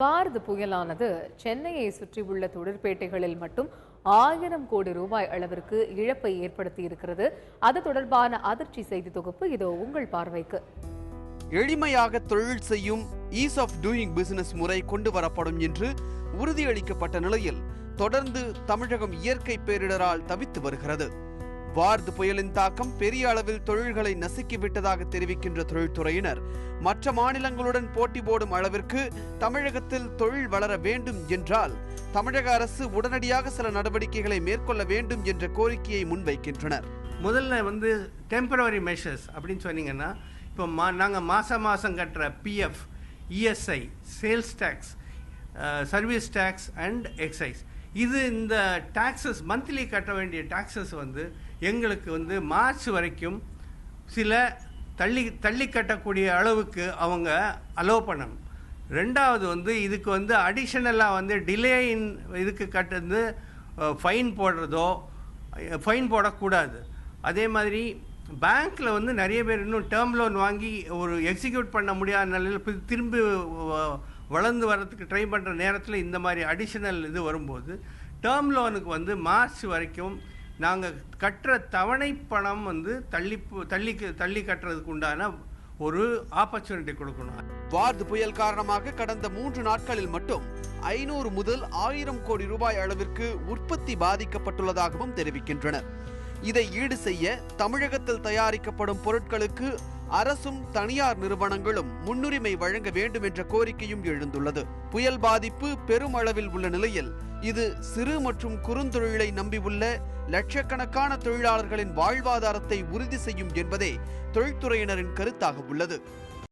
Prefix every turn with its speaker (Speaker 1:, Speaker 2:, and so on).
Speaker 1: பாரத் புயலானது சென்னையை சுற்றியுள்ள தொழிற்பேட்டைகளில் மட்டும் 1000 கோடி ரூபாய் அளவிற்கு இழப்பை ஏற்படுத்தி இருக்கிறது. அது தொடர்பான அதிர்ச்சி செய்தி தொகுப்பு இதோ உங்கள் பார்வைக்கு.
Speaker 2: எளிமையாக தொழில் செய்யும் ஈஸ் ஆஃப் டூயிங் பிசினஸ் முறை கொண்டு வரப்படும் என்று உறுதியளிக்கப்பட்ட நிலையில் தொடர்ந்து தமிழகம் இயற்கை பேரிடரால் தவித்து வருகிறது. பாரத் புயலின் தாக்கம் பெரிய அளவில் தொழில்களை நசுக்கிவிட்டதாக தெரிவிக்கின்ற தொழில்துறையினர் மற்ற மாநிலங்களுடன் போட்டி போடும் அளவிற்கு தமிழகத்தில் தொழில் வளர வேண்டும் என்றால் தமிழக அரசு உடனடியாக சில நடவடிக்கைகளை மேற்கொள்ள வேண்டும் என்ற கோரிக்கையை முன்வைக்கின்றனர்.
Speaker 3: முதல்ல டெம்பரரி மெஷர்ஸ் அப்படின்னு சொன்னீங்கன்னா, இப்போ நாங்கள் மாதம் கட்டுற PF, ESI, sales tax, service tax and excise, இந்த டாக்ஸஸ் மந்த்லி கட்ட வேண்டிய டாக்ஸஸ் எங்களுக்கு மார்ச் வரைக்கும் சில தள்ளி கட்டக்கூடிய அளவுக்கு அவங்க அலோவ் பண்ணணும். ரெண்டாவது இதுக்கு அடிஷனலாக டிலே இன் இதுக்கு கட்டுறது ஃபைன் ஃபைன் போடக்கூடாது. அதே மாதிரி பேங்க்கில் நிறைய பேர் இன்னும் டேர்ம் லோன் வாங்கி ஒரு எக்ஸிக்யூட் பண்ண முடியாத நிலையில் திரும்பி வளர்ந்து வர்றதுக்கு ட்ரை பண்ணுற நேரத்தில் இந்த மாதிரி அடிஷனல் வரும்போது டேர்ம் லோனுக்கு மார்ச் வரைக்கும் நாங்கள் கட்டுற தவணை பணம் தள்ளி கட்டுறதுக்கு உண்டான ஒரு ஆப்பர்ச்சுனிட்டி கொடுக்கணும்.
Speaker 2: பாரத் புயல் காரணமாக கடந்த 3 நாட்களில் மட்டும் 500 முதல் 1000 கோடி ரூபாய் அளவிற்கு உற்பத்தி பாதிக்கப்பட்டுள்ளதாகவும் தெரிவிக்கின்றனர். இதை ஈடு செய்ய தமிழகத்தில் தயாரிக்கப்படும் பொருட்களுக்கு அரசும் தனியார் நிறுவனங்களும் முன்னுரிமை வழங்க வேண்டும் என்ற கோரிக்கையும் எழுந்துள்ளது. புயல் பாதிப்பு பெரும் அளவில் உள்ள நிலையில் இது சிறு மற்றும் குறுந்தொழிலை நம்பியுள்ள லட்சக்கணக்கான தொழிலாளர்களின் வாழ்வாதாரத்தை உறுதி செய்யும் என்பதே தொழில்துறையினரின் கருத்தாக உள்ளது.